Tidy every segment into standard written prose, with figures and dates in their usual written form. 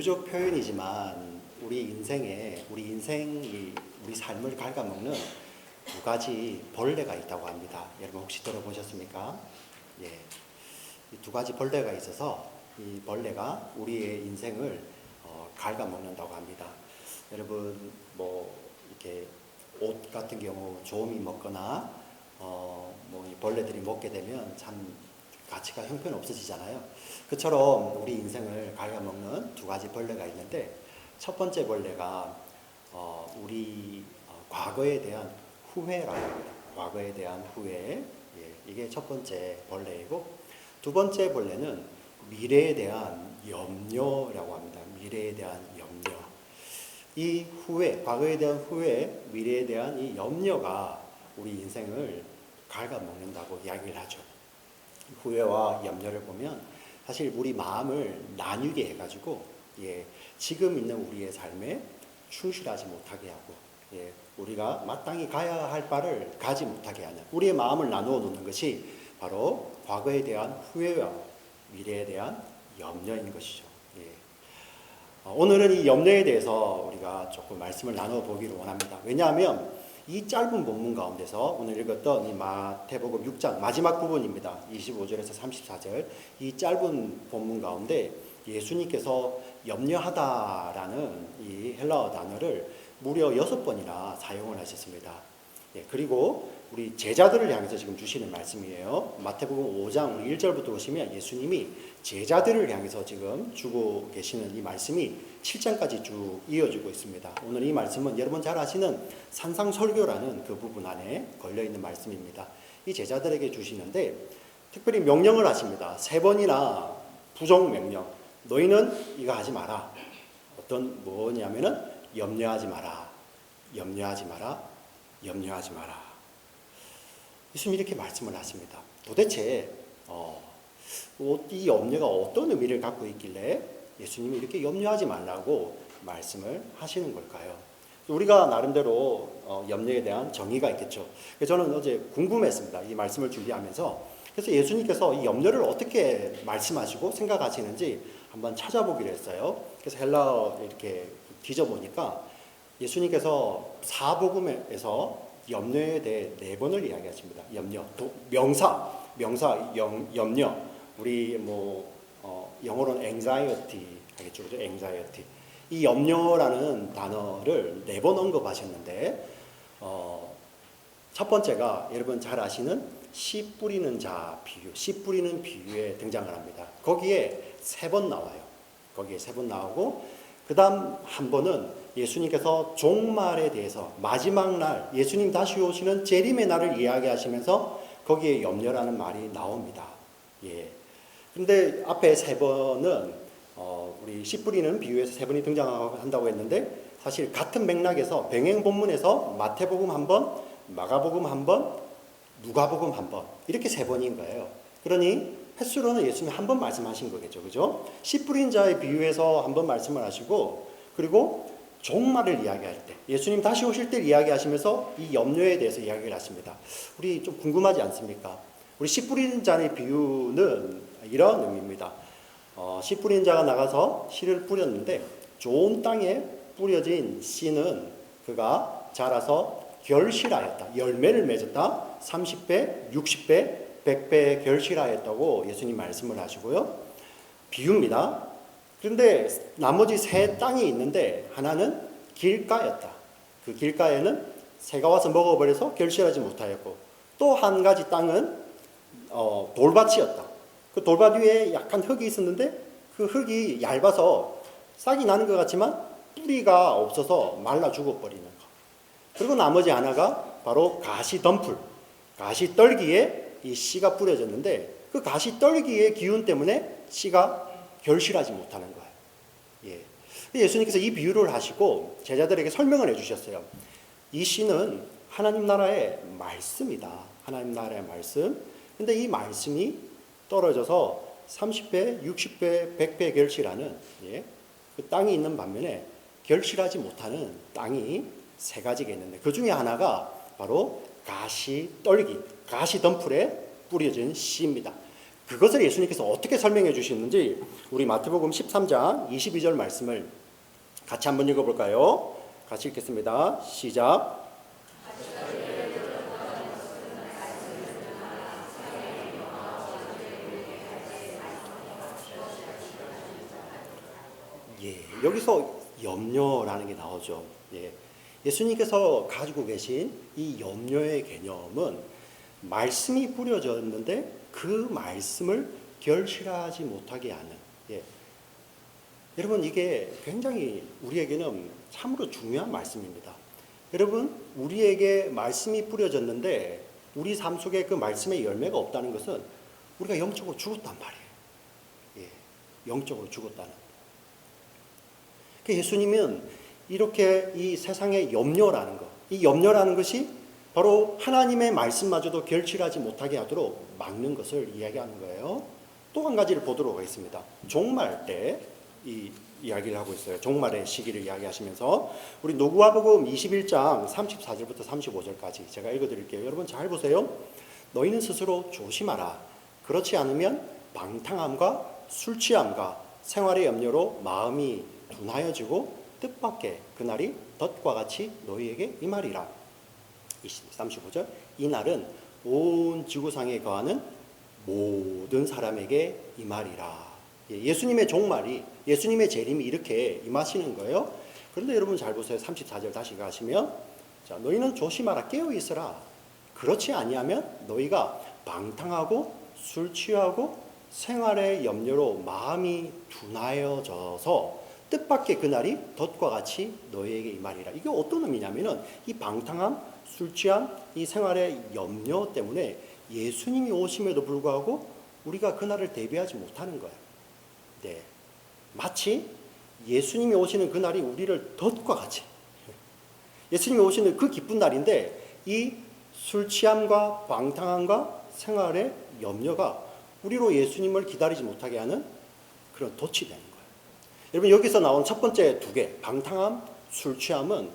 비유적 표현이지만 우리 삶을 갉아먹는 두 가지 벌레가 있다고 합니다. 여러분 혹시 들어보셨습니까? 예, 이 두 가지 벌레가 있어서 이 벌레가 우리의 인생을 갉아먹는다고 합니다. 여러분 뭐 이렇게 옷 같은 경우 조음이 먹거나 이 벌레들이 먹게 되면 참 가치가 형편없어지잖아요. 그처럼 우리 인생을 갉아먹는 두 가지 벌레가 있는데, 첫 번째 벌레가 우리 과거에 대한 후회라고 합니다. 과거에 대한 후회, 이게 첫 번째 벌레이고, 두 번째 벌레는 미래에 대한 염려라고 합니다. 미래에 대한 염려. 이 후회, 과거에 대한 후회, 미래에 대한 이 염려가 우리 인생을 갉아먹는다고 이야기를 하죠. 후회와 염려를 보면 사실 우리 마음을 나뉘게 해가지고 지금 있는 우리의 삶에 충실하지 못하게 하고 우리가 마땅히 가야 할 바를 가지 못하게 하는, 우리의 마음을 나누어 놓는 것이 바로 과거에 대한 후회와 미래에 대한 염려인 것이죠. 오늘은 이 염려에 대해서 우리가 조금 말씀을 나누어 보기를 원합니다. 왜냐하면 이 짧은 본문 가운데서 오늘 읽었던 이 마태복음 6장 마지막 부분입니다. 25절에서 34절, 이 짧은 본문 가운데 예수님께서 염려하다라는 이 헬라어 단어를 무려 6번이나 사용을 하셨습니다. 그리고 우리 제자들을 향해서 지금 주시는 말씀이에요. 마태복음 5장 1절부터 보시면 예수님이 제자들을 향해서 지금 주고 계시는 이 말씀이 7장까지 쭉 이어지고 있습니다. 오늘 이 말씀은 여러분 잘 아시는 산상설교라는 그 부분 안에 걸려있는 말씀입니다. 이 제자들에게 주시는데 특별히 명령을 하십니다. 3번이나 부정 명령. 너희는 이거 하지 마라. 뭐냐면은 염려하지 마라. 염려하지 마라. 염려하지 마라. 예수님이 이렇게 말씀을 하십니다. 도대체 이 염려가 어떤 의미를 갖고 있길래 예수님이 이렇게 염려하지 말라고 말씀을 하시는 걸까요? 우리가 나름대로 염려에 대한 정의가 있겠죠. 그래서 저는 어제 궁금했습니다. 이 말씀을 준비하면서. 그래서 예수님께서 이 염려를 어떻게 말씀하시고 생각하시는지 한번 찾아보기로 했어요. 그래서 헬라어 이렇게 뒤져보니까 예수님께서 사복음에서 염려에 대해 4번을 이야기하십니다. 염려, 명사, 염려. 우리 영어로는 anxiety 하겠죠, 그죠? anxiety. 이 염려라는 단어를 4번 언급하셨는데, 첫 번째가 여러분 잘 아시는 씨 뿌리는 자 비유, 씨 뿌리는 비유에 등장을 합니다. 거기에 3번 나와요. 거기에 3번 나오고, 그 다음 한 번은 예수님께서 종말에 대해서 마지막 날, 예수님 다시 오시는 재림의 날을 이야기하시면서 거기에 염려라는 말이 나옵니다. 그런데 앞에 3번은 우리 씨 뿌리는 비유에서 3번이 등장한다고 했는데, 사실 같은 맥락에서 병행 본문에서 마태복음 1번, 마가복음 1번, 누가복음 1번 이렇게 3번인 거예요. 그러니 횟수로는 예수님이 1번 말씀하신 거겠죠, 그죠? 씨 뿌린 자의 비유에서 1번 말씀을 하시고, 그리고 종말을 이야기할 때, 예수님 다시 오실 때 이야기하시면서 이 염려에 대해서 이야기를 하십니다. 우리 좀 궁금하지 않습니까? 우리 씨 뿌리는 자의 비유는 이런 의미입니다. 씨 뿌리는 자가 나가서 씨를 뿌렸는데 좋은 땅에 뿌려진 씨는 그가 자라서 결실하였다. 열매를 맺었다. 30배, 60배, 100배 결실하였다고 예수님 말씀을 하시고요. 비유입니다. 그런데 나머지 3 땅이 있는데 하나는 길가였다. 그 길가에는 새가 와서 먹어버려서 결실하지 못하였고, 또 한 가지 땅은 돌밭이었다. 그 돌밭 위에 약간 흙이 있었는데 그 흙이 얇아서 싹이 나는 것 같지만 뿌리가 없어서 말라 죽어버리는 것. 그리고 나머지 하나가 바로 가시덤불, 가시떨기에 이 씨가 뿌려졌는데 그 가시떨기의 기운 때문에 씨가 결실하지 못하는 거예요. 예수님께서 이 비유를 하시고 제자들에게 설명을 해주셨어요. 이 씨는 하나님 나라의 말씀이다. 하나님 나라의 말씀. 근데 이 말씀이 떨어져서 30배, 60배, 100배 결실하는 그 땅이 있는 반면에 결실하지 못하는 땅이 3가지가 있는데, 그 중에 하나가 바로 가시떨기, 가시덤불에 뿌려진 씨입니다. 그것을 예수님께서 어떻게 설명해 주시는지 우리 마태복음 13장 22절 말씀을 같이 한번 읽어볼까요? 같이 읽겠습니다. 시작. 예, 여기서 염려라는 게 나오죠. 예, 예수님께서 가지고 계신 이 염려의 개념은 말씀이 뿌려졌는데 그 말씀을 결실하지 못하게 하는. 예, 여러분 이게 굉장히 우리에게는 참으로 중요한 말씀입니다. 여러분 우리에게 말씀이 뿌려졌는데 우리 삶 속에 그 말씀의 열매가 없다는 것은 우리가 영적으로 죽었단 말이에요. 예, 영적으로 죽었다는. 예수님은 이렇게 이 세상의 염려라는 것, 이 염려라는 것이 바로 하나님의 말씀마저도 결실하지 못하게 하도록 막는 것을 이야기하는 거예요. 또 한 가지를 보도록 하겠습니다. 종말 때 이 이야기를 하고 있어요. 종말의 시기를 이야기하시면서 우리 누가복음 21장 34절부터 35절까지 제가 읽어드릴게요. 여러분 잘 보세요. 너희는 스스로 조심하라. 그렇지 않으면 방탕함과 술 취함과 생활의 염려로 마음이 둔하여지고 뜻밖의 그날이 덫과 같이 너희에게 임하리라. 35절 이날은 온 지구상에 거하는 모든 사람에게 임하리라. 예수님의 종말이 예수님의 재림이 이렇게 임하시는 거예요. 그런데 여러분 잘 보세요. 34절 다시 가시면 자 너희는 조심하라 깨어 있으라. 그렇지 아니하면 너희가 방탕하고 술 취하고 생활의 염려로 마음이 둔하여져서 뜻밖의 그날이 덫과 같이 너희에게 임하리라. 이게 어떤 의미냐면은 이 방탕함, 술 취함, 이 생활의 염려 때문에 예수님이 오심에도 불구하고 우리가 그날을 대비하지 못하는 거예요. 네, 마치 예수님이 오시는 그날이 우리를 덫과 같이 예수님이 오시는 그 기쁜 날인데 이 술 취함과 방탕함과 생활의 염려가 우리로 예수님을 기다리지 못하게 하는 그런 덫이 되는 거예요. 여러분 여기서 나온 첫 번째 두 개, 방탕함, 술 취함은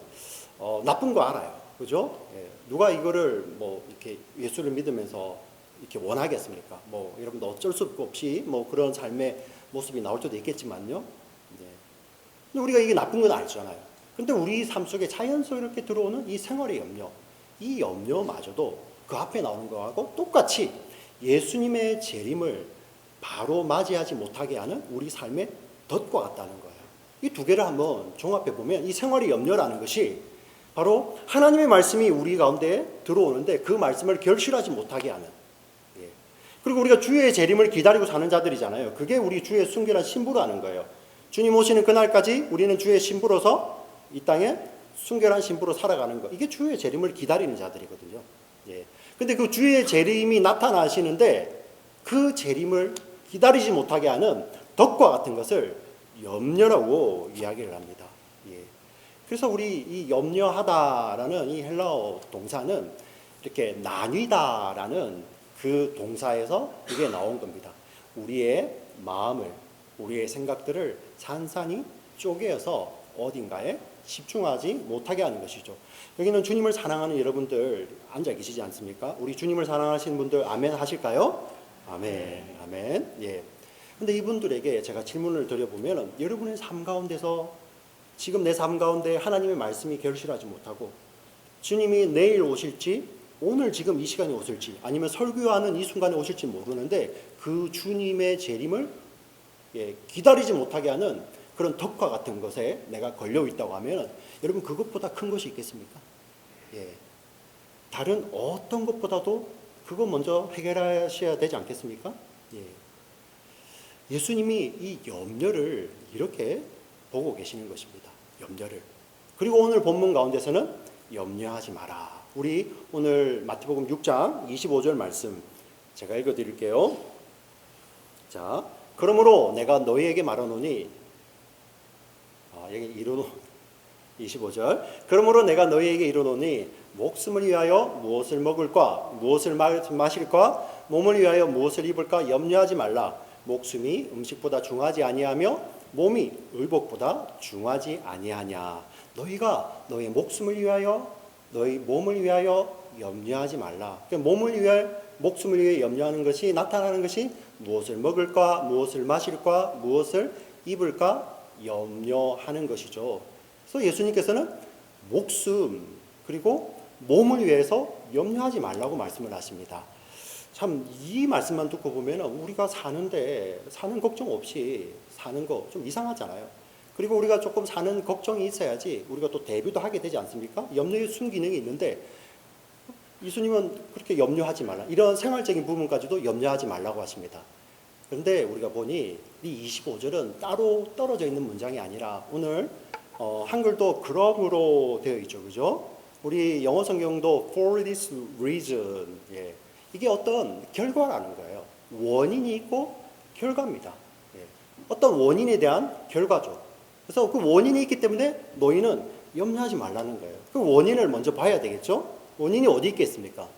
나쁜 거 알아요, 그죠? 예, 누가 이거를 뭐 이렇게 예수를 믿으면서 이렇게 원하겠습니까? 뭐 여러분도 어쩔 수 없이 뭐 그런 삶의 모습이 나올 때도 있겠지만요. 네. 근데 우리가 이게 나쁜 건 알잖아요. 근데 우리 삶 속에 자연스럽게 들어오는 이 생활의 염려, 이 염려마저도 그 앞에 나오는 거하고 똑같이 예수님의 재림을 바로 맞이하지 못하게 하는 우리 삶의 덫과 같다는 거예요. 이 두 개를 한번 종합해 보면 이 생활의 염려라는 것이 바로 하나님의 말씀이 우리 가운데 들어오는데 그 말씀을 결실하지 못하게 하는. 예. 그리고 우리가 주의 재림을 기다리고 사는 자들이잖아요. 그게 우리 주의 순결한 신부라는 거예요. 주님 오시는 그날까지 우리는 주의 신부로서 이 땅에 순결한 신부로 살아가는 거. 이게 주의 재림을 기다리는 자들이거든요. 예. 근데 그 주의 재림이 나타나시는데 그 재림을 기다리지 못하게 하는 덫과 같은 것을 염려라고 이야기를 합니다. 예. 그래서 우리 이 염려하다라는 이 헬라어 동사는 이렇게 나뉘다라는 그 동사에서 이게 나온 겁니다. 우리의 마음을, 우리의 생각들을 산산이 쪼개어서 어딘가에 집중하지 못하게 하는 것이죠. 여기는 주님을 사랑하는 여러분들 앉아 계시지 않습니까? 우리 주님을 사랑하시는 분들 아멘 하실까요? 아멘, 아멘. 예. 근데 이분들에게 제가 질문을 드려보면 여러분의 삶 가운데서 지금 내 삶 가운데 하나님의 말씀이 결실하지 못하고 주님이 내일 오실지 오늘 지금 이 시간에 오실지 아니면 설교하는 이 순간에 오실지 모르는데 그 주님의 재림을 기다리지 못하게 하는 그런 덫과 같은 것에 내가 걸려 있다고 하면 여러분 그것보다 큰 것이 있겠습니까? 예. 다른 어떤 것보다도 그거 먼저 해결하셔야 되지 않겠습니까? 예. 예수님이 이 염려를 이렇게 보고 계시는 것입니다. 염려를. 그리고 오늘 본문 가운데서는 염려하지 마라. 우리 오늘 마태복음 6장 25절 말씀 제가 읽어드릴게요. 자, 그러므로 내가 너희에게 말하노니 여기 이르노 25절. 그러므로 내가 너희에게 이르노니 목숨을 위하여 무엇을 먹을까 무엇을 마실까 몸을 위하여 무엇을 입을까 염려하지 말라. 목숨이 음식보다 중하지 아니하며 몸이 의복보다 중하지 아니하냐. 너희가 너희 목숨을 위하여 너희 몸을 위하여 염려하지 말라. 그러니까 몸을 위해 목숨을 위해 염려하는 것이 나타나는 것이 무엇을 먹을까, 무엇을 마실까, 무엇을 입을까 염려하는 것이죠. 그래서 예수님께서는 목숨 그리고 몸을 위해서 염려하지 말라고 말씀을 하십니다. 참 이 말씀만 듣고 보면 우리가 사는 걱정 없이 사는 거 좀 이상하잖아요. 그리고 우리가 조금 사는 걱정이 있어야지 우리가 또 대비도 하게 되지 않습니까? 염려의 순기능이 있는데 예수님은 그렇게 염려하지 말라. 이런 생활적인 부분까지도 염려하지 말라고 하십니다. 그런데 우리가 보니 이 25절은 따로 떨어져 있는 문장이 아니라 오늘 한글도 그러므로 되어 있죠. 그죠? 우리 영어 성경도 for this reason. 예. 이게 어떤 결과라는 거예요. 원인이 있고 결과입니다. 예. 어떤 원인에 대한 결과죠. 그래서 그 원인이 있기 때문에 너희는 염려하지 말라는 거예요. 그 원인을 먼저 봐야 되겠죠? 원인이 어디 있겠습니까?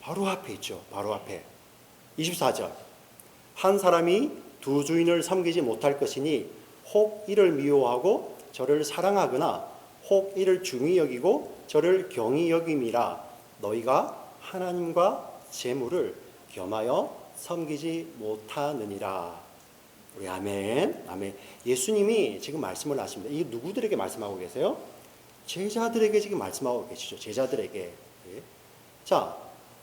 바로 앞에 있죠. 바로 앞에. 24절. 한 사람이 두 주인을 섬기지 못할 것이니 혹 이를 미워하고 저를 사랑하거나 혹 이를 중히 여기고 저를 경히 여김이라. 너희가 하나님과 재물을 겸하여 섬기지 못하느니라. 우리 아멘. 아멘. 예수님이 지금 말씀을 하십니다. 이게 누구들에게 말씀하고 계세요? 제자들에게 지금 말씀하고 계시죠. 제자들에게. 예. 자,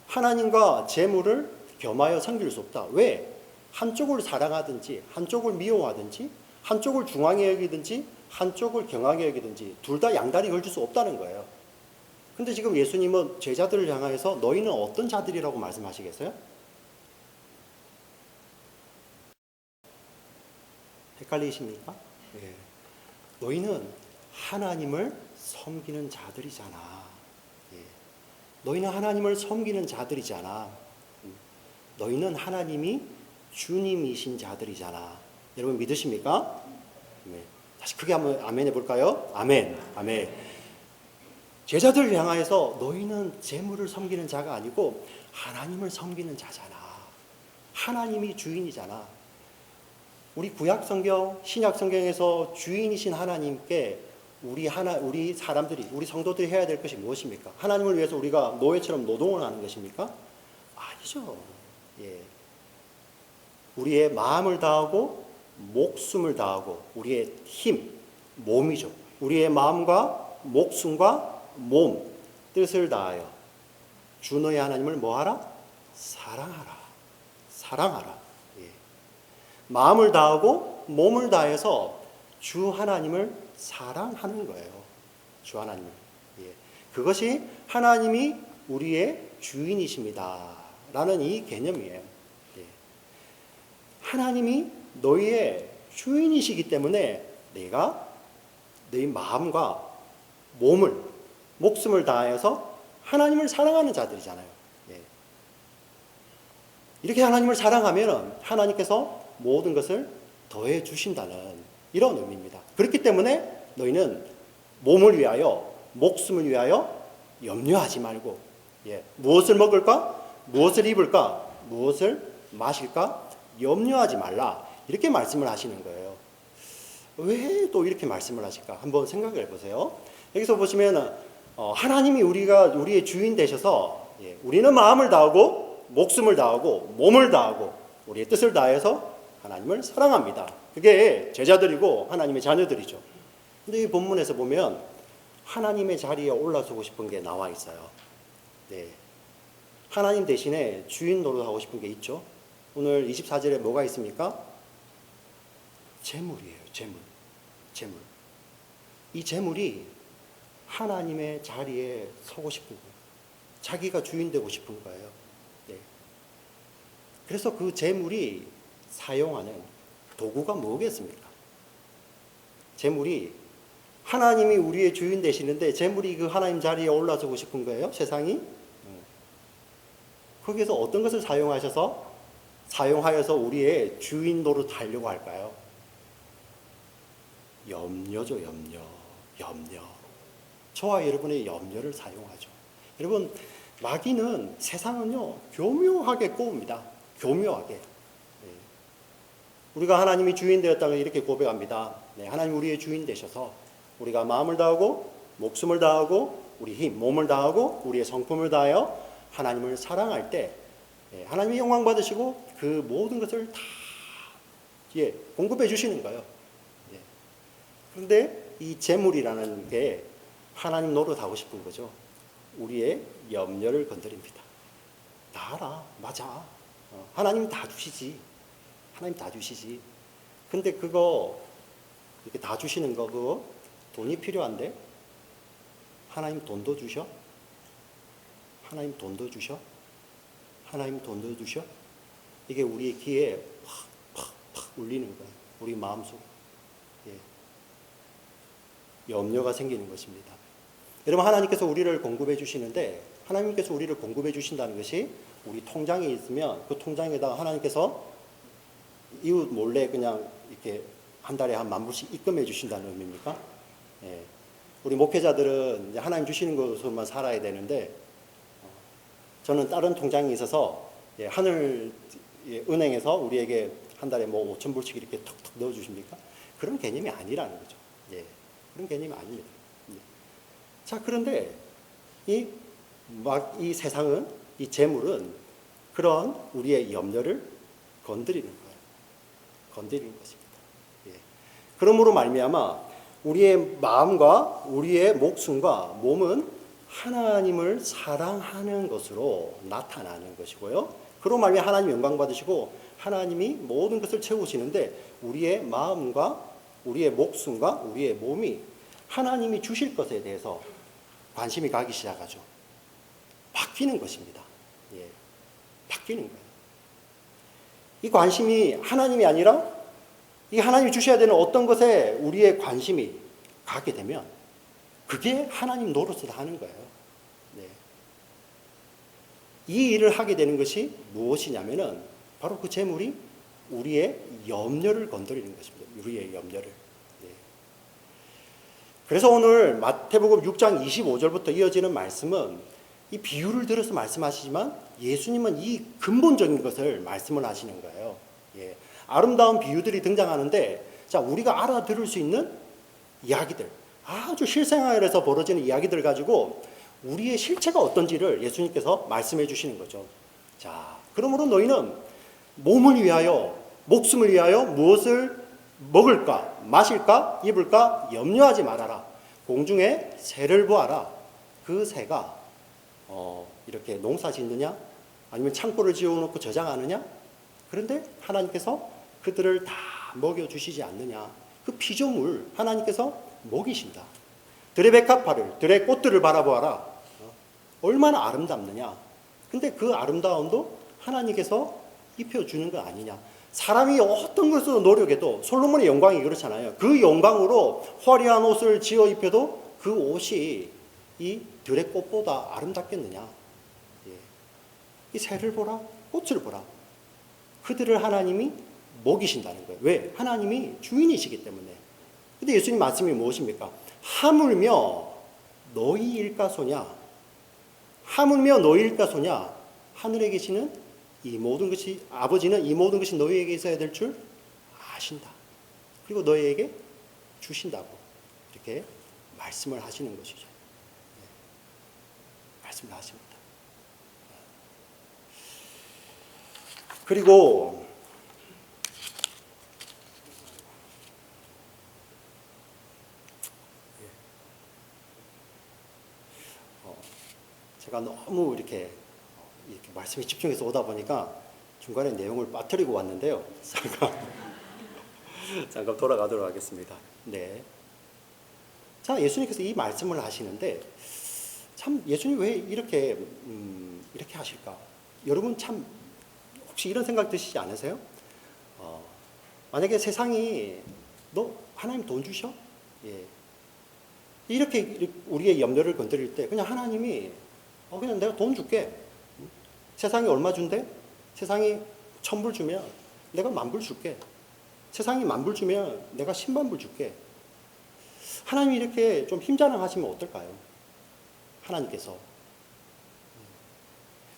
하나님과 재물을 겸하여 섬길 수 없다. 왜? 한쪽을 사랑하든지 한쪽을 미워하든지 한쪽을 중앙에 여기든지 한쪽을 경하게 여기든지 둘 다 양다리 걸칠 수 없다는 거예요. 근데 지금 예수님은 제자들을 향해서 너희는 어떤 자들이라고 말씀하시겠어요? 헷갈리십니까? 예. 너희는 하나님을 섬기는 자들이잖아. 예. 너희는 하나님을 섬기는 자들이잖아. 너희는 하나님이 주님이신 자들이잖아. 여러분 믿으십니까? 네. 다시 크게 한번 아멘 해볼까요? 아멘. 아멘. 제자들을 향하여서 너희는 재물을 섬기는 자가 아니고 하나님을 섬기는 자잖아. 하나님이 주인이잖아. 우리 구약 성경, 신약 성경에서 주인이신 하나님께 우리 사람들이, 우리 성도들이 해야 될 것이 무엇입니까? 하나님을 위해서 우리가 노예처럼 노동을 하는 것입니까? 아니죠. 예. 우리의 마음을 다하고 목숨을 다하고 우리의 힘, 몸이죠. 우리의 마음과 목숨과 몸, 뜻을 다하여 주 너의 하나님을 뭐하라? 사랑하라. 사랑하라. 예. 마음을 다하고 몸을 다해서 주 하나님을 사랑하는 거예요. 주 하나님을. 예. 그것이 하나님이 우리의 주인이십니다. 라는 이 개념이에요. 예. 하나님이 너희의 주인이시기 때문에 내가 너희 마음과 몸을 목숨을 다해서 하나님을 사랑하는 자들이잖아요. 예. 이렇게 하나님을 사랑하면 하나님께서 모든 것을 더해 주신다는 이런 의미입니다. 그렇기 때문에 너희는 몸을 위하여 목숨을 위하여 염려하지 말고 무엇을 먹을까? 무엇을 입을까? 무엇을 마실까? 염려하지 말라. 이렇게 말씀을 하시는 거예요. 왜 또 이렇게 말씀을 하실까? 한번 생각을 해보세요. 여기서 보시면 하나님이 우리의 주인 되셔서 우리는 마음을 다하고 목숨을 다하고 몸을 다하고 우리의 뜻을 다해서 하나님을 사랑합니다. 그게 제자들이고 하나님의 자녀들이죠. 근데 이 본문에서 보면 하나님의 자리에 올라서고 싶은 게 나와 있어요. 네. 하나님 대신에 주인 노릇하고 싶은 게 있죠. 오늘 24절에 뭐가 있습니까? 재물이에요. 재물. 재물. 이 재물이 하나님의 자리에 서고 싶은 거예요. 자기가 주인 되고 싶은 거예요. 네. 그래서 그 재물이 사용하는 도구가 뭐겠습니까? 재물이 하나님이 우리의 주인 되시는데 재물이 그 하나님 자리에 올라서고 싶은 거예요. 세상이. 거기서 어떤 것을 사용하여서 우리의 주인 노릇하려고 할까요? 염려죠. 염려. 저와 여러분의 염려를 사용하죠. 여러분, 마귀는 세상은요 교묘하게 꼬웁니다. 교묘하게. 우리가 하나님이 주인 되었다면 이렇게 고백합니다. 네, 하나님 우리의 주인 되셔서 우리가 마음을 다하고 목숨을 다하고 우리 힘, 몸을 다하고 우리의 성품을 다하여 하나님을 사랑할 때 하나님이 영광 받으시고 그 모든 것을 다 공급해 주시는 거예요. 그런데 이 재물이라는 게 하나님 노릇하고 싶은 거죠. 우리의 염려를 건드립니다. 다 알아, 맞아. 하나님 다 주시지. 하나님 다 주시지. 근데 그거 이렇게 다 주시는 거 그거 돈이 필요한데 하나님 돈도 주셔? 하나님 돈도 주셔? 하나님 돈도 주셔? 이게 우리의 귀에 팍팍팍 울리는 거예요. 우리 마음속에. 염려가 생기는 것입니다. 여러분 하나님께서 우리를 공급해 주시는데 하나님께서 우리를 공급해 주신다는 것이 우리 통장에 있으면 그 통장에다가 하나님께서 이웃 몰래 그냥 이렇게 한 달에 한 10,000불씩 입금해 주신다는 의미입니까? 우리 목회자들은 이제 하나님 주시는 것으로만 살아야 되는데 저는 다른 통장이 있어서 하늘 은행에서 우리에게 한 달에 뭐 5,000불씩 이렇게 턱턱 넣어 주십니까? 그런 개념이 아니라는 거죠. 그런 개념이 아닙니다. 자, 그런데 이 세상은, 이 재물은 그런 우리의 염려를 건드리는 거예요. 건드리는 것입니다. 그러므로 말미암아 우리의 마음과 우리의 목숨과 몸은 하나님을 사랑하는 것으로 나타나는 것이고요. 그로 말미암아 하나님 영광 받으시고 하나님이 모든 것을 채우시는데 우리의 마음과 우리의 목숨과 우리의 몸이 하나님이 주실 것에 대해서 관심이 가기 시작하죠. 바뀌는 것입니다. 바뀌는 거예요. 이 관심이 하나님이 아니라 이 하나님이 주셔야 되는 어떤 것에 우리의 관심이 가게 되면 그게 하나님 노릇을 하는 거예요. 이 일을 하게 되는 것이 무엇이냐면은 바로 그 재물이 우리의 염려를 건드리는 것입니다. 우리의 염려를. 그래서 오늘 마태복음 6장 25절부터 이어지는 말씀은 이 비유를 들어서 말씀하시지만 예수님은 이 근본적인 것을 말씀을 하시는 거예요. 아름다운 비유들이 등장하는데 자, 우리가 알아들을 수 있는 이야기들, 아주 실생활에서 벌어지는 이야기들을 가지고 우리의 실체가 어떤지를 예수님께서 말씀해 주시는 거죠. 자, 그러므로 너희는 몸을 위하여, 목숨을 위하여 무엇을 먹을까, 마실까, 입을까 염려하지 말아라. 공중에 새를 보아라. 그 새가 이렇게 농사 짓느냐? 아니면 창고를 지어놓고 저장하느냐? 그런데 하나님께서 그들을 다 먹여주시지 않느냐? 그 피조물 하나님께서 먹이신다. 들의 백합화를, 들의 꽃들을 바라보아라. 얼마나 아름답느냐? 근데 그 아름다움도 하나님께서 입혀주는 거 아니냐? 사람이 어떤 것으로 노력해도 솔로몬의 영광이 그렇잖아요. 그 영광으로 화려한 옷을 지어 입혀도 그 옷이 이 들의 꽃보다 아름답겠느냐? 이 새를 보라, 꽃을 보라. 그들을 하나님이 먹이신다는 거예요. 왜? 하나님이 주인이시기 때문에. 근데 예수님 말씀이 무엇입니까? 하물며 너희 일가소냐? 하물며 너희 일가소냐? 하늘에 계시는 이 모든 것이, 아버지는 이 모든 것이 너희에게 있어야 될 줄 아신다. 그리고 너희에게 주신다고 이렇게 말씀을 하시는 것이죠. 말씀을 하십니다. 그리고 제가 너무 이렇게 말씀에 집중해서 오다 보니까 중간에 내용을 빠뜨리고 왔는데요. 잠깐 돌아가도록 하겠습니다. 네. 자, 예수님께서 이 말씀을 하시는데 참 예수님 왜 이렇게 하실까? 여러분 참 혹시 이런 생각 드시지 않으세요? 만약에 세상이 너 하나님 돈 주셔? 이렇게 우리의 염려를 건드릴 때 그냥 하나님이 그냥 내가 돈 줄게. 세상이 얼마 준대? 세상이 1,000불 주면 내가 10,000불 줄게. 세상이 10,000불 주면 내가 100,000불 줄게. 하나님이 이렇게 좀 힘자랑하시면 어떨까요? 하나님께서.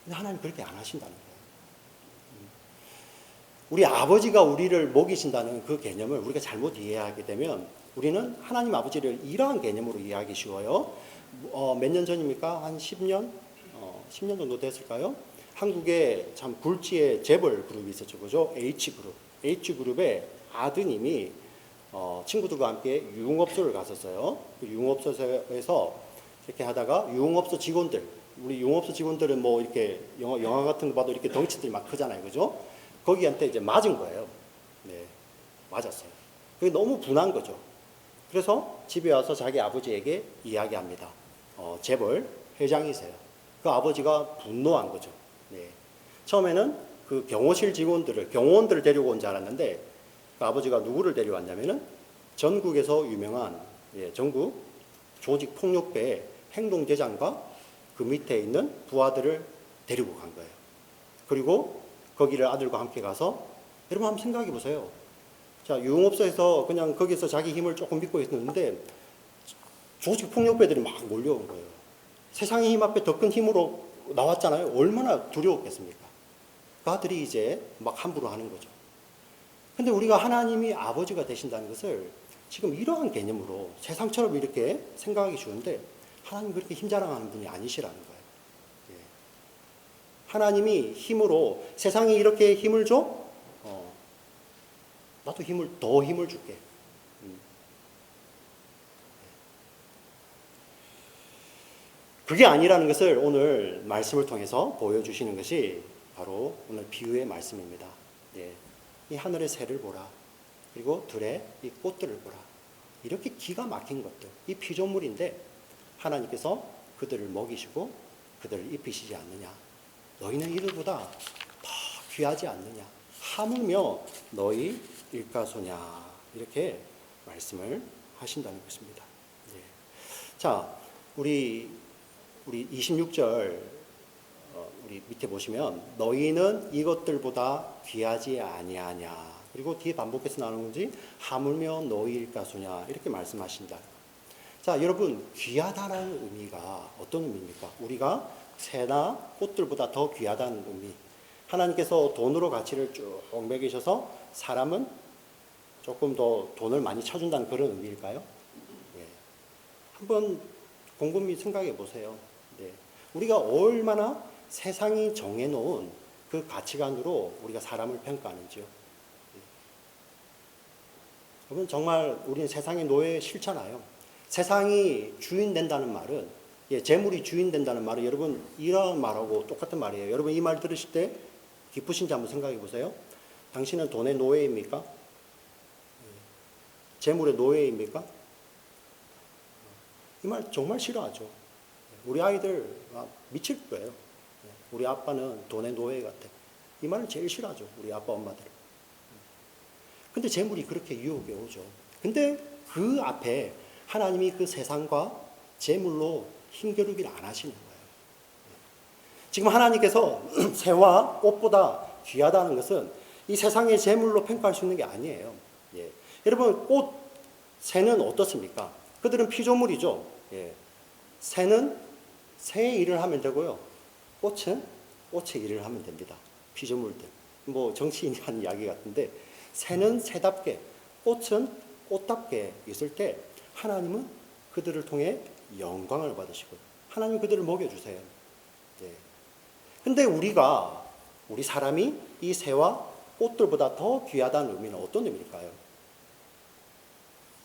근데 하나님 그렇게 안 하신다는 거예요. 우리 아버지가 우리를 먹이신다는 그 개념을 우리가 잘못 이해하게 되면 우리는 하나님 아버지를 이러한 개념으로 이해하기 쉬워요. 몇 년 전입니까? 한 10년? 10년 정도 됐을까요? 한국에 참 굴지의 재벌 그룹이 있었죠. 그죠? H그룹. H그룹의 아드님이 친구들과 함께 유흥업소를 갔었어요. 그 유흥업소에서 이렇게 하다가 유흥업소 직원들, 우리 유흥업소 직원들은 뭐 이렇게 영화 같은 거 봐도 이렇게 덩치들이 막 크잖아요. 그죠? 거기한테 이제 맞은 거예요. 네. 맞았어요. 그게 너무 분한 거죠. 그래서 집에 와서 자기 아버지에게 이야기합니다. 재벌 회장이세요. 그 아버지가 분노한 거죠. 네. 처음에는 그 경호원들을 데리고 온 줄 알았는데 그 아버지가 누구를 데려왔냐면은 전국에서 유명한 전국 조직 폭력배의 행동대장과 그 밑에 있는 부하들을 데리고 간 거예요. 그리고 거기를 아들과 함께 가서 여러분 한번 생각해 보세요. 자, 유흥업소에서 그냥 거기서 자기 힘을 조금 믿고 있었는데 조직 폭력배들이 막 몰려온 거예요. 세상의 힘 앞에 더 큰 힘으로 나왔잖아요. 얼마나 두려웠겠습니까? 그 아들이 이제 막 함부로 하는 거죠. 근데 우리가 하나님이 아버지가 되신다는 것을 지금 이러한 개념으로 세상처럼 이렇게 생각하기 쉬운데 하나님 그렇게 힘 자랑하는 분이 아니시라는 거예요. 예. 하나님이 힘으로 세상이 이렇게 힘을 줘? 나도 더 힘을 줄게. 그게 아니라는 것을 오늘 말씀을 통해서 보여주시는 것이 바로 오늘 비유의 말씀입니다. 예. 이 하늘의 새를 보라. 그리고 들의 이 꽃들을 보라. 이렇게 기가 막힌 것들. 이 피조물인데 하나님께서 그들을 먹이시고 그들을 입히시지 않느냐. 너희는 이들보다 더 귀하지 않느냐. 하물며 너희 일가소냐. 이렇게 말씀을 하신다는 것입니다. 예. 자, 우리 26절 우리 밑에 보시면 너희는 이것들보다 귀하지 아니하냐. 그리고 뒤에 반복해서 나오는 건지 하물며 너희일까소냐 이렇게 말씀하신다. 자, 여러분 귀하다라는 의미가 어떤 의미입니까? 우리가 새나 꽃들보다 더 귀하다는 의미. 하나님께서 돈으로 가치를 쭉 매기셔서 사람은 조금 더 돈을 많이 쳐준다는 그런 의미일까요? 예. 한번 곰곰이 생각해 보세요. 네. 우리가 얼마나 세상이 정해놓은 그 가치관으로 우리가 사람을 평가하는지요. 네. 여러분 정말 우리는 세상의 노예에 싫잖아요. 세상이 주인 된다는 말은 재물이 주인 된다는 말은 여러분 이런 말하고 똑같은 말이에요. 여러분 이 말 들으실 때 기쁘신지 한번 생각해 보세요. 당신은 돈의 노예입니까? 재물의 노예입니까? 이 말 정말 싫어하죠. 우리 아이들 미칠 거예요. 우리 아빠는 돈의 노예 같아. 이 말을 제일 싫어하죠. 우리 아빠 엄마들. 근데 재물이 그렇게 유혹에 오죠. 근데 그 앞에 하나님이 그 세상과 재물로 힘겨루기를 안 하시는 거예요. 지금 하나님께서 새와 꽃보다 귀하다는 것은 이 세상의 재물로 평가할 수 있는 게 아니에요. 예. 여러분 새는 어떻습니까? 그들은 피조물이죠. 예. 새는 새의 일을 하면 되고요. 꽃은 꽃의 일을 하면 됩니다. 피조물들. 뭐 정치인이 하는 이야기 같은데 새는 새답게 꽃은 꽃답게 있을 때 하나님은 그들을 통해 영광을 받으시고 하나님 그들을 먹여주세요. 예. 근데 우리 사람이 이 새와 꽃들보다 더 귀하다는 의미는 어떤 의미일까요?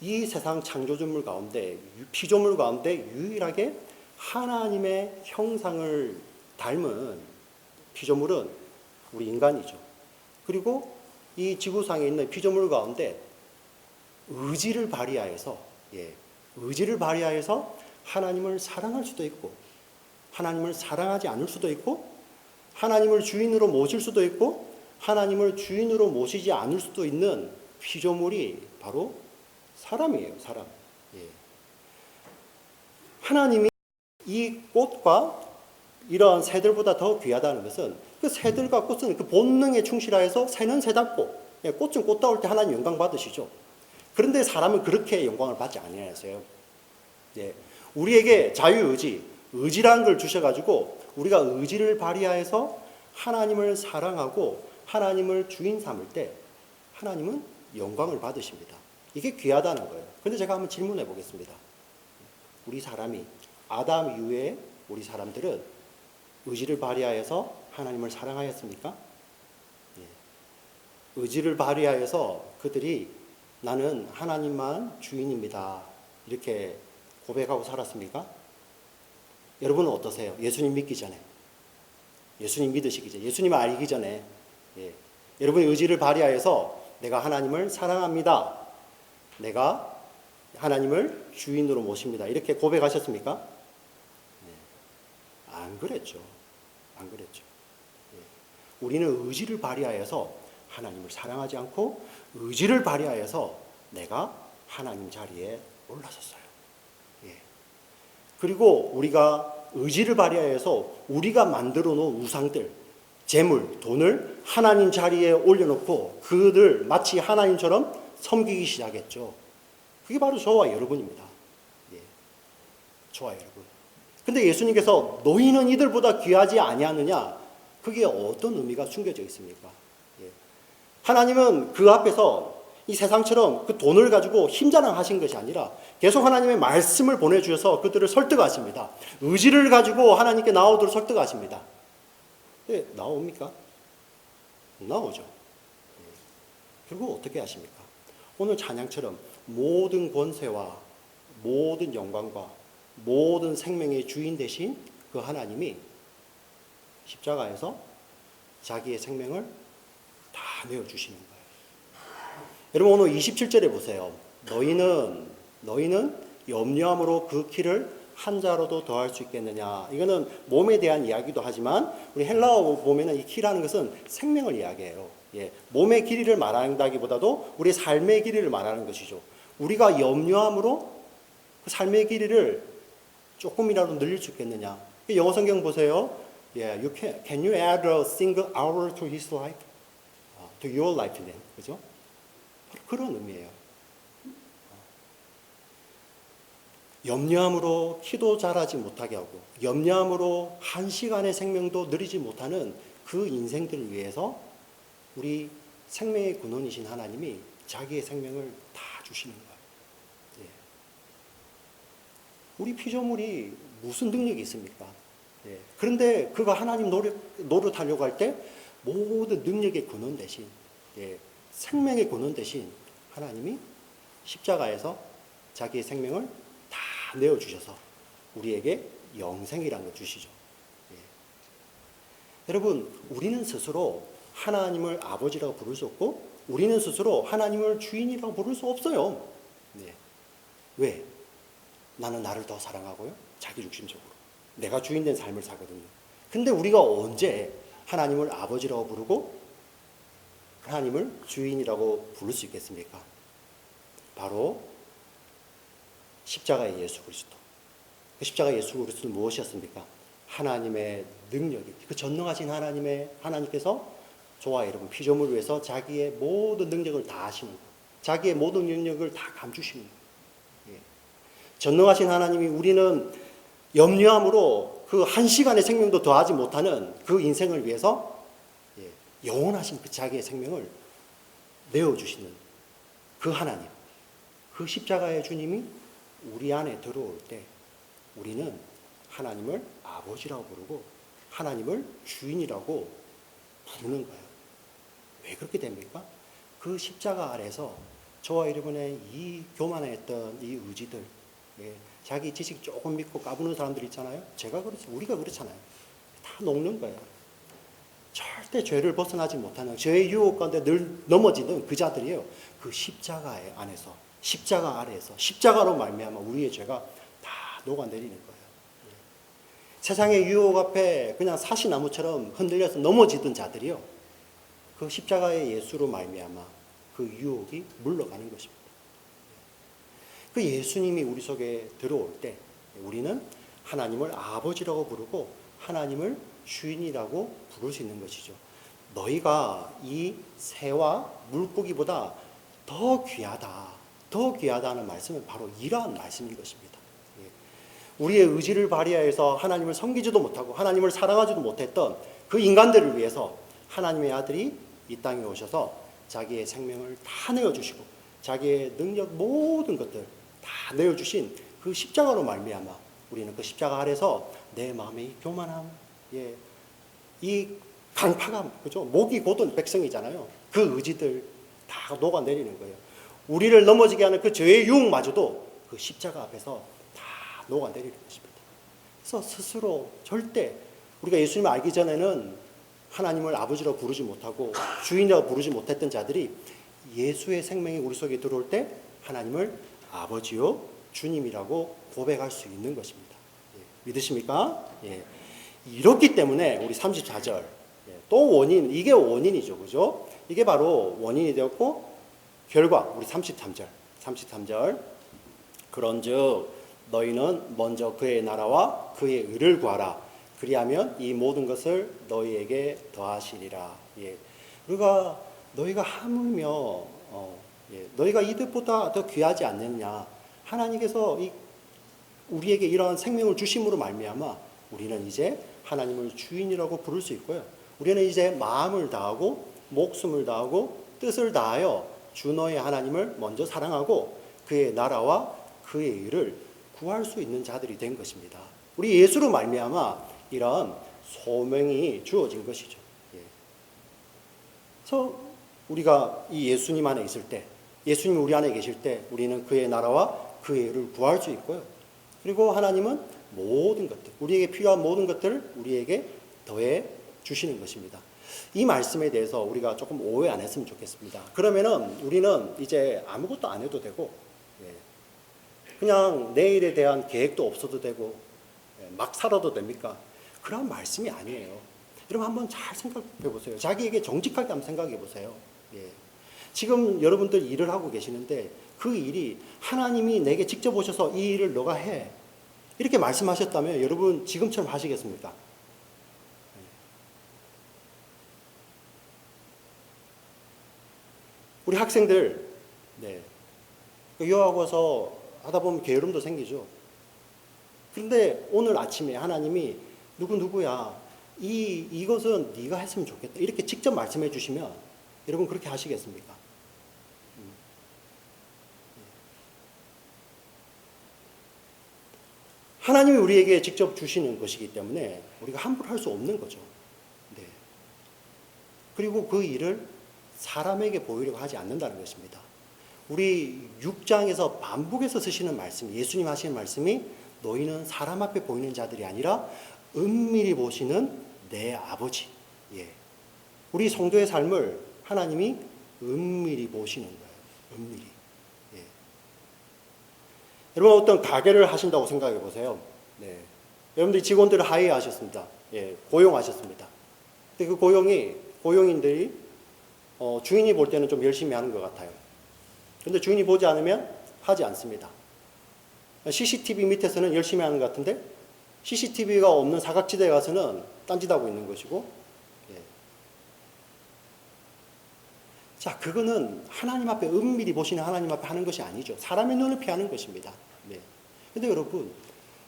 이 세상 창조주물 가운데 피조물 가운데 유일하게 하나님의 형상을 닮은 피조물은 우리 인간이죠. 그리고 이 지구상에 있는 피조물 가운데 의지를 발휘하여서 하나님을 사랑할 수도 있고 하나님을 사랑하지 않을 수도 있고 하나님을 주인으로 모실 수도 있고 하나님을 주인으로 모시지 않을 수도 있는 피조물이 바로 사람이에요. 사람. 예. 하나님이 이 꽃과 이러한 새들보다 더 귀하다는 것은 그 새들과 꽃은 그 본능에 충실하여서 새는 새답고 꽃은 꽃다울 때 하나님 영광 받으시죠. 그런데 사람은 그렇게 영광을 받지 아니하세요. 예. 우리에게 의지라는 걸 주셔가지고 우리가 의지를 발휘하여서 하나님을 사랑하고 하나님을 주인 삼을 때 하나님은 영광을 받으십니다. 이게 귀하다는 거예요. 근데 제가 한번 질문해 보겠습니다. 우리 사람이 아담 이후에 우리 사람들은 의지를 발휘하여서 하나님을 사랑하였습니까? 예. 의지를 발휘하여서 그들이 나는 하나님만 주인입니다, 이렇게 고백하고 살았습니까? 여러분은 어떠세요? 예수님 믿기 전에, 예수님 믿으시기 전에, 예수님을 알기 전에, 예. 여러분의 의지를 발휘하여서 내가 하나님을 사랑합니다, 내가 하나님을 주인으로 모십니다, 이렇게 고백하셨습니까? 예. 안 그랬죠. 안 그랬죠. 예. 우리는 의지를 발휘하여서 하나님을 사랑하지 않고 의지를 발휘하여서 내가 하나님 자리에 올라섰어요. 예. 그리고 우리가 의지를 발휘하여서 우리가 만들어 놓은 우상들, 재물, 돈을 하나님 자리에 올려놓고 그들 마치 하나님처럼 섬기기 시작했죠. 그게 바로 저와 여러분입니다. 예. 저와 여러분. 근데 예수님께서 너희는 이들보다 귀하지 아니하느냐, 그게 어떤 의미가 숨겨져 있습니까? 예. 하나님은 그 앞에서 이 세상처럼 그 돈을 가지고 힘자랑하신 것이 아니라 계속 하나님의 말씀을 보내주셔서 그들을 설득하십니다. 의지를 가지고 하나님께 나오도록 설득하십니다. 네, 나옵니까? 나오죠. 결국 어떻게 하십니까? 오늘 찬양처럼 모든 권세와 모든 영광과 모든 생명의 주인 되신 그 하나님이 십자가에서 자기의 생명을 다 내어주시는 거예요. 여러분 오늘 27절에 보세요. 너희는 염려함으로 그 키를 한 자로도 더할 수 있겠느냐. 이거는 몸에 대한 이야기도 하지만 우리 헬라어 보면은 이 키라는 것은 생명을 이야기해요. 예, 몸의 길이를 말한다기보다도 우리 삶의 길이를 말하는 것이죠. 우리가 염려함으로 그 삶의 길이를 조금이라도 늘릴 수 있겠느냐. 영어 성경 보세요. Yeah, can you add a single hour to his life? To your life then. 그죠? 그런 의미예요. 염려함으로 키도 자라지 못하게 하고 염려함으로 한 시간의 생명도 누리지 못하는 그 인생들을 위해서 우리 생명의 근원이신 하나님이 자기의 생명을 다 주시는 거예요. 예. 우리 피조물이 무슨 능력이 있습니까? 예. 그런데 그가 하나님 노릇하려고 할 때 모든 능력의 근원 대신, 예, 생명의 근원 대신 하나님이 십자가에서 자기의 생명을 다 내어주셔서 우리에게 영생이라는 걸 주시죠. 예. 여러분, 우리는 스스로 하나님을 아버지라고 부를 수 없고 우리는 스스로 하나님을 주인이라고 부를 수 없어요. 네. 왜? 나는 나를 더 사랑하고요, 자기 중심적으로 내가 주인된 삶을 살거든요. 근데 우리가 언제 하나님을 아버지라고 부르고 하나님을 주인이라고 부를 수 있겠습니까? 바로 십자가의 예수 그리스도. 그 십자가 예수 그리스도는 무엇이었습니까? 하나님의 능력이, 그 전능하신 하나님께서 저와 여러분 피조물을 위해서 자기의 모든 능력을 다 하시는 거예요. 자기의 모든 능력을 다 감추시는 거예요. 예. 전능하신 하나님이 우리는 염려함으로 그 한 시간의 생명도 더하지 못하는 그 인생을 위해서, 예, 영원하신 그 자기의 생명을 내어주시는 그 하나님, 그 십자가의 주님이 우리 안에 들어올 때 우리는 하나님을 아버지라고 부르고 하나님을 주인이라고 부르는 거예요. 왜 그렇게 됩니까? 그 십자가 아래서 저와 여러분의 이 교만했던 이 의지들, 예, 자기 지식 조금 믿고 까부는 사람들 있잖아요. 우리가 그렇잖아요. 다 녹는 거예요. 절대 죄를 벗어나지 못하는 죄의 유혹 가운데 늘 넘어지는 그 자들이에요. 그 십자가 안에서, 십자가 아래에서, 십자가로 말미암아 우리의 죄가 다 녹아내리는 거예요. 예. 세상의 유혹 앞에 그냥 사시나무처럼 흔들려서 넘어지던 자들이요, 그 십자가의 예수로 말미암아 그 유혹이 물러가는 것입니다. 그 예수님이 우리 속에 들어올 때 우리는 하나님을 아버지라고 부르고 하나님을 주인이라고 부를 수 있는 것이죠. 너희가 이 새와 물고기보다 더 귀하다는 말씀은 바로 이러한 말씀인 것입니다. 우리의 의지를 발휘하여서 하나님을 섬기지도 못하고 하나님을 사랑하지도 못했던 그 인간들을 위해서 하나님의 아들이 이 땅에 오셔서 자기의 생명을 다 내어주시고 자기의 능력 모든 것들 다 내어주신 그 십자가로 말미암아 우리는 그 십자가 아래서 내 마음의 이 교만함, 예, 이 강팍함, 그죠? 목이 곧은 백성이잖아요. 그 의지들 다 녹아내리는 거예요. 우리를 넘어지게 하는 그 죄의 유혹마저도 그 십자가 앞에서 다 녹아내리는 것입니다. 그래서 스스로 절대 우리가 예수님을 알기 전에는 하나님을 아버지로 부르지 못하고 주인이라고 부르지 못했던 자들이 예수의 생명이 우리 속에 들어올 때 하나님을 아버지요 주님이라고 고백할 수 있는 것입니다. 예, 믿으십니까? 예. 이렇기 때문에 우리 34절 예, 또 원인, 이게 원인이죠, 그죠? 이게 바로 원인이 되었고 결과 우리 33절 그런즉 너희는 먼저 그의 나라와 그의 의를 구하라. 그리하면 이 모든 것을 너희에게 더하시리라. 예. 우리가 너희가 하물며 너희가 이들보다 더 귀하지 않느냐. 하나님께서 우리에게 이러한 생명을 주심으로 말미암아 우리는 이제 하나님을 주인이라고 부를 수 있고요. 우리는 이제 마음을 다하고 목숨을 다하고 뜻을 다하여 주 너의 하나님을 먼저 사랑하고 그의 나라와 그의 일을 구할 수 있는 자들이 된 것입니다. 우리 예수로 말미암아 이런 소명이 주어진 것이죠. 예. 그래서 우리가 이 예수님 안에 있을 때, 예수님이 우리 안에 계실 때 우리는 그의 나라와 그의 일을 구할 수 있고요. 그리고 하나님은 모든 것들, 우리에게 필요한 모든 것들을 우리에게 더해 주시는 것입니다. 이 말씀에 대해서 우리가 조금 오해 안 했으면 좋겠습니다. 그러면은 우리는 이제 아무것도 안 해도 되고, 그냥 내일에 대한 계획도 없어도 되고, 막 살아도 됩니까? 그런 말씀이 아니에요. 여러분 한번 잘 생각해 보세요. 자기에게 정직하게 한번 생각해 보세요. 지금 여러분들 일을 하고 계시는데 그 일이 하나님이 내게 직접 오셔서 이 일을 너가 해. 이렇게 말씀하셨다면 여러분 지금처럼 하시겠습니까? 우리 학생들 유학 와서 하다 보면 게으름도 생기죠. 그런데 오늘 아침에 하나님이 누구야 이것은 네가 했으면 좋겠다 이렇게 직접 말씀해 주시면 여러분 그렇게 하시겠습니까? 하나님이 우리에게 직접 주시는 것이기 때문에 우리가 함부로 할 수 없는 거죠. 네. 그리고 그 일을 사람에게 보이려고 하지 않는다는 것입니다. 우리 6장에서 반복해서 쓰시는 말씀, 예수님 하시는 말씀이 너희는 사람 앞에 보이는 자들이 아니라 은밀히 보시는 내 아버지. 우리 성도의 삶을 하나님이 은밀히 보시는 거예요. 은밀히. 여러분 어떤 가게를 하신다고 생각해 보세요. 여러분들이 직원들을 하이하셨습니다. 고용하셨습니다. 근데 그 고용인들이 주인이 볼 때는 좀 열심히 하는 것 같아요. 그런데 주인이 보지 않으면 하지 않습니다. CCTV 밑에서는 열심히 하는 것 같은데 CCTV가 없는 사각지대에 가서는 딴짓하고 있는 것이고 자, 그거는 하나님 앞에 은밀히 보시는 하나님 앞에 하는 것이 아니죠. 사람의 눈을 피하는 것입니다. 근데 여러분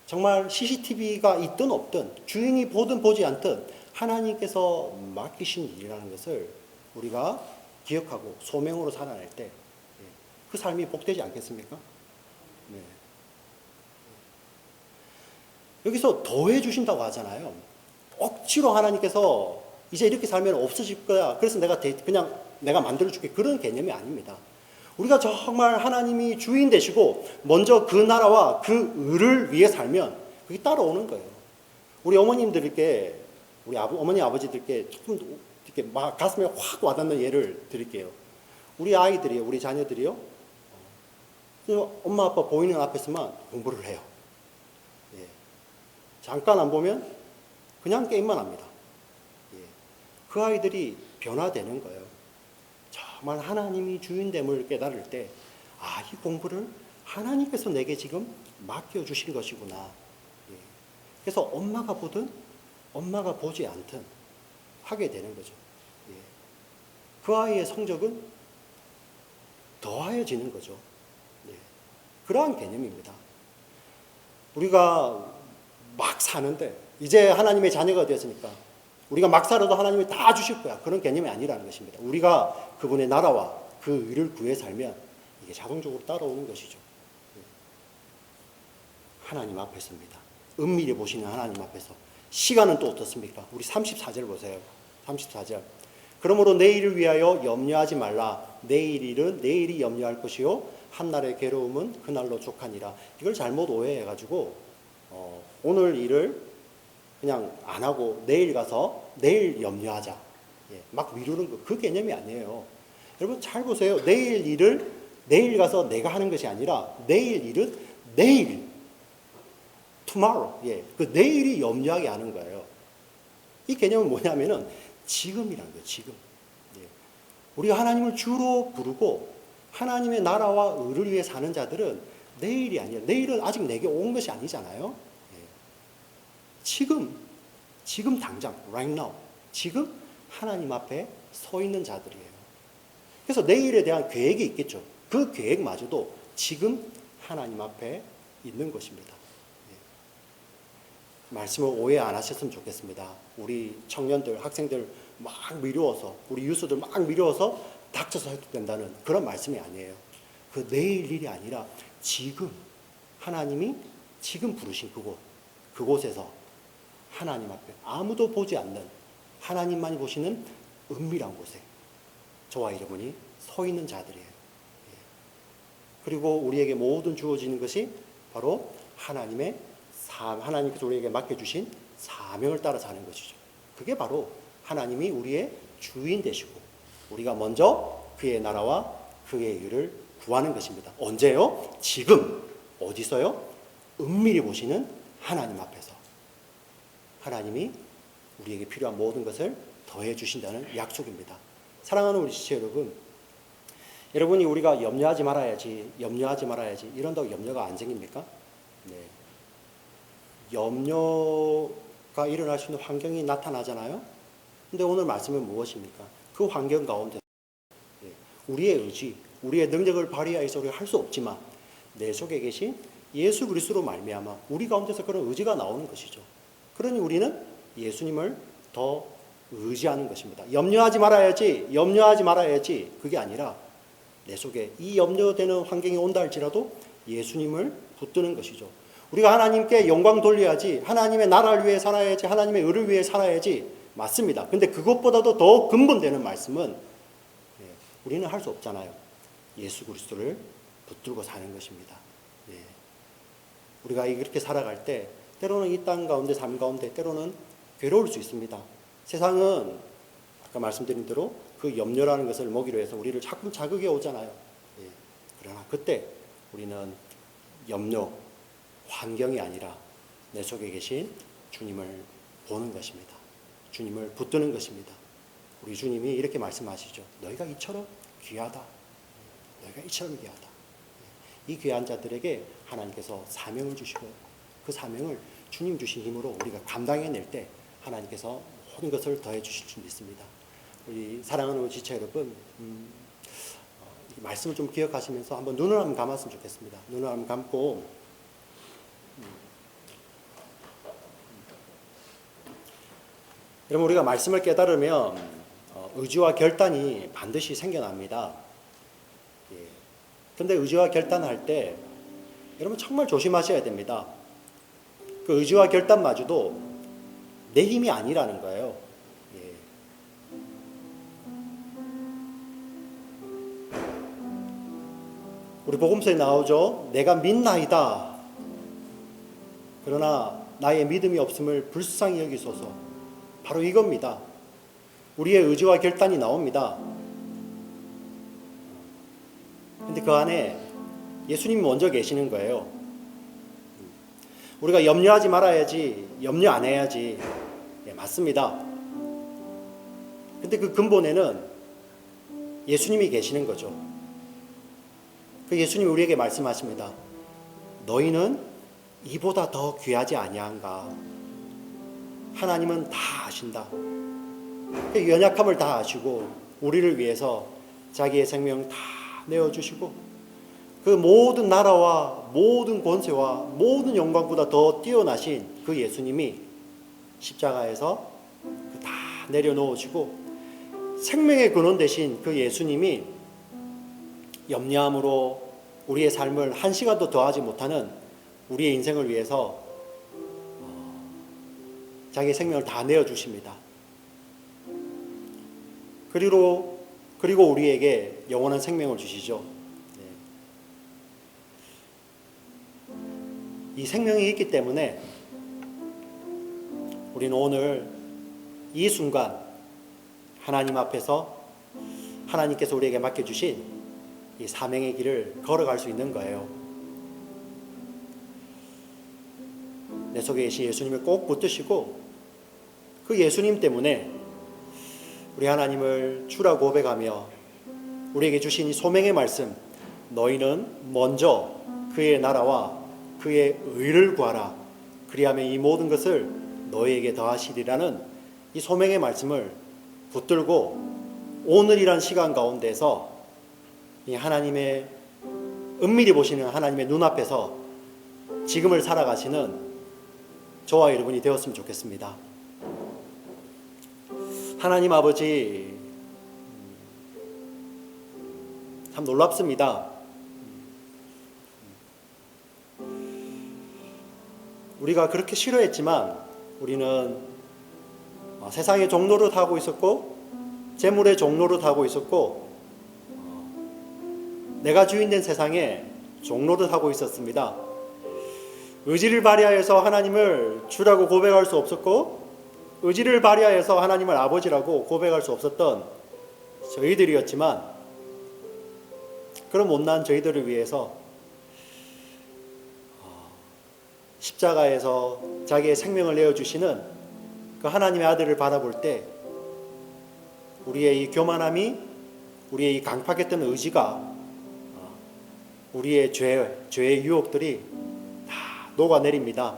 정말 CCTV가 있든 없든 주인이 보든 보지 않든 하나님께서 맡기신 일이라는 것을 우리가 기억하고 소명으로 살아낼 때 그 삶이 복되지 않겠습니까? 여기서 더해 주신다고 하잖아요. 억지로 하나님께서 이제 이렇게 살면 없어질 거야. 그래서 그냥 내가 만들어줄게. 그런 개념이 아닙니다. 우리가 정말 하나님이 주인 되시고 먼저 그 나라와 그 의를 위해 살면 그게 따라오는 거예요. 우리 어머님들께 우리 어머니 아버지들께 조금 이렇게 막 가슴에 확 와닿는 예를 드릴게요. 우리 아이들이요, 우리 자녀들이요. 엄마 아빠 보이는 앞에서만 공부를 해요. 잠깐 안 보면 그냥 게임만 합니다. 그 아이들이 변화되는 거예요. 정말 하나님이 주인됨을 깨달을 때, 이 공부를 하나님께서 내게 지금 맡겨주신 것이구나. 그래서 엄마가 보든 엄마가 보지 않든 하게 되는 거죠. 그 아이의 성적은 더하여지는 거죠. 그러한 개념입니다. 우리가 막 사는데 이제 하나님의 자녀가 되었으니까 우리가 막 살아도 하나님이 다 주실 거야. 그런 개념이 아니라는 것입니다. 우리가 그분의 나라와 그 의를 구해 살면 이게 자동적으로 따라오는 것이죠. 하나님 앞에 섭니다. 은밀히 보시는 하나님 앞에서. 시간은 또 어떻습니까? 우리 34절 보세요. 34절. 그러므로 내일을 위하여 염려하지 말라. 내일 일은 내일이 염려할 것이요 한날의 괴로움은 그날로 족하니라. 이걸 잘못 오해해가지고 오늘 일을 그냥 안 하고 내일 가서 내일 염려하자. 막 미루는 거, 그 개념이 아니에요. 여러분 잘 보세요. 내일 일을 내일 가서 내가 하는 것이 아니라 내일 일은 내일, tomorrow, 그 내일이 염려하게 하는 거예요. 이 개념은 뭐냐면은 지금이라는 거예요. 지금. 우리가 하나님을 주로 부르고 하나님의 나라와 의를 위해 사는 자들은 내일이 아니라, 내일은 아직 내게 온 것이 아니잖아요. 지금 당장, right now, 지금 하나님 앞에 서 있는 자들이에요. 그래서 내일에 대한 계획이 있겠죠. 그 계획마저도 지금 하나님 앞에 있는 것입니다. 말씀을 오해 안 하셨으면 좋겠습니다. 우리 청년들, 학생들 막 미루어서, 우리 유수들 막 미루어서 닥쳐서 해도 된다는 그런 말씀이 아니에요. 그 내일 일이 아니라 지금 하나님이 지금 부르신 그곳에서 하나님 앞에 아무도 보지 않는 하나님만이 보시는 은밀한 곳에 저와 여러분이 서 있는 자들이에요. 그리고 우리에게 모든 주어지는 것이 바로 하나님의 하나님께서 우리에게 맡겨주신 사명을 따라 사는 것이죠. 그게 바로 하나님이 우리의 주인 되시고 우리가 먼저 그의 나라와 그의 의를 구하는 것입니다. 언제요? 지금. 어디서요? 은밀히 보시는 하나님 앞에서. 하나님이 우리에게 필요한 모든 것을 더해 주신다는 약속입니다. 사랑하는 우리 지체 여러분, 여러분이 우리가 염려하지 말아야지 이런다고 염려가 안 생깁니까? 네. 염려가 일어날 수 있는 환경이 나타나잖아요. 근데 오늘 말씀은 무엇입니까? 그 환경 가운데 우리의 의지, 우리의 능력을 발휘하여서 우리가 할 수 없지만 내 속에 계신 예수 그리스도로 말미암아 우리 가운데서 그런 의지가 나오는 것이죠. 그러니 우리는 예수님을 더 의지하는 것입니다. 염려하지 말아야지 그게 아니라 내 속에 이 염려되는 환경이 온다 할지라도 예수님을 붙드는 것이죠. 우리가 하나님께 영광 돌려야지, 하나님의 나라를 위해 살아야지, 하나님의 의를 위해 살아야지, 맞습니다. 근데 그것보다도 더 근본되는 말씀은 우리는 할 수 없잖아요. 예수 그리스도를 붙들고 사는 것입니다. 우리가 이렇게 살아갈 때 때로는 이 땅 가운데, 삶 가운데 때로는 괴로울 수 있습니다. 세상은 아까 말씀드린 대로 그 염려라는 것을 먹이로 해서 우리를 자꾸 자극해 오잖아요. 그러나 그때 우리는 염려, 환경이 아니라 내 속에 계신 주님을 보는 것입니다. 주님을 붙드는 것입니다. 우리 주님이 이렇게 말씀하시죠. 너희가 이처럼 귀하다. 너희가 이처럼 귀하다. 이 귀한 자들에게 하나님께서 사명을 주시고 그 사명을 주님 주신 힘으로 우리가 감당해낼 때 하나님께서 모든 것을 더해 주실 줄 믿습니다. 우리 사랑하는 우리 지체 여러분, 말씀을 좀 기억하시면서 한번 눈을 한번 감았으면 좋겠습니다. 눈을 한번 감고 여러분, 우리가 말씀을 깨달으면 의지와 결단이 반드시 생겨납니다. 그런데 의지와 결단할 때 여러분 정말 조심하셔야 됩니다. 그 의지와 결단마저도 내 힘이 아니라는 거예요. 우리 복음서에 나오죠. 내가 믿나이다. 그러나 나의 믿음이 없음을 불쌍히 여기소서. 바로 이겁니다. 우리의 의지와 결단이 나옵니다. 근데 그 안에 예수님이 먼저 계시는 거예요. 우리가 염려하지 말아야지, 염려 안 해야지. 맞습니다. 근데 그 근본에는 예수님이 계시는 거죠. 그 예수님이 우리에게 말씀하십니다. 너희는 이보다 더 귀하지 아니한가? 하나님은 다 아신다. 그 연약함을 다 아시고 우리를 위해서 자기의 생명 다 내어주시고 그 모든 나라와 모든 권세와 모든 영광보다 더 뛰어나신 그 예수님이 십자가에서 다 내려놓으시고 생명의 근원 되신 그 예수님이 염려함으로 우리의 삶을 한 시간도 더하지 못하는 우리의 인생을 위해서 자기의 생명을 다 내어주십니다. 그리고 우리에게 영원한 생명을 주시죠. 이 생명이 있기 때문에 우리는 오늘 이 순간 하나님 앞에서 하나님께서 우리에게 맡겨주신 이 사명의 길을 걸어갈 수 있는 거예요. 내 속에 계신 예수님을 꼭 붙드시고 그 예수님 때문에 우리 하나님을 주라 고백하며 우리에게 주신 이 소명의 말씀, 너희는 먼저 그의 나라와 그의 의를 구하라. 그리하면 이 모든 것을 너희에게 더하시리라는 이 소명의 말씀을 붙들고 오늘이란 시간 가운데서 이 하나님의 은밀히 보시는 하나님의 눈앞에서 지금을 살아가시는 저와 여러분이 되었으면 좋겠습니다. 하나님 아버지, 참 놀랍습니다. 우리가 그렇게 싫어했지만 우리는 세상의 종로를 타고 있었고 재물의 종로를 타고 있었고 내가 주인된 세상에 종로를 타고 있었습니다. 의지를 발휘하여서 하나님을 주라고 고백할 수 없었고 의지를 발휘하여서 하나님을 아버지라고 고백할 수 없었던 저희들이었지만 그런 못난 저희들을 위해서 십자가에서 자기의 생명을 내어주시는 그 하나님의 아들을 바라볼 때 우리의 이 교만함이, 우리의 이 강팍했던 의지가, 우리의 죄의 유혹들이 다 녹아내립니다.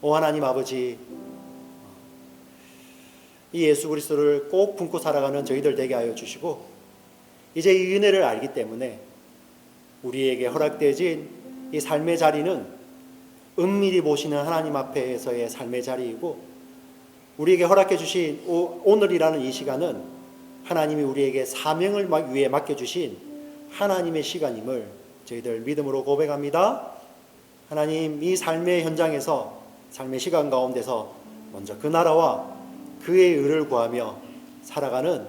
오 하나님 아버지, 이 예수 그리스도를 꼭 품고 살아가는 저희들 되게 하여 주시고 이제 이 은혜를 알기 때문에 우리에게 허락되어진 이 삶의 자리는 은밀히 보시는 하나님 앞에서의 삶의 자리이고 우리에게 허락해 주신 오늘이라는 이 시간은 하나님이 우리에게 사명을 위해 맡겨주신 하나님의 시간임을 저희들 믿음으로 고백합니다. 하나님, 이 삶의 현장에서 삶의 시간 가운데서 먼저 그 나라와 그의 의를 구하며 살아가는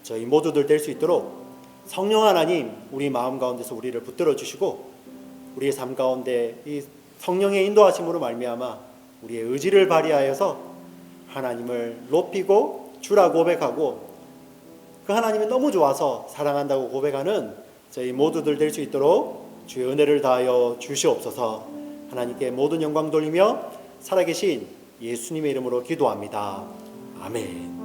저희 모두들 될 수 있도록 성령 하나님 우리 마음 가운데서 우리를 붙들어 주시고 우리의 삶 가운데 이 성령의 인도하심으로 말미암아 우리의 의지를 발휘하여서 하나님을 높이고 주라 고백하고 그 하나님이 너무 좋아서 사랑한다고 고백하는 저희 모두들 될 수 있도록 주의 은혜를 다하여 주시옵소서. 하나님께 모든 영광 돌리며 살아계신 예수님의 이름으로 기도합니다. 아멘.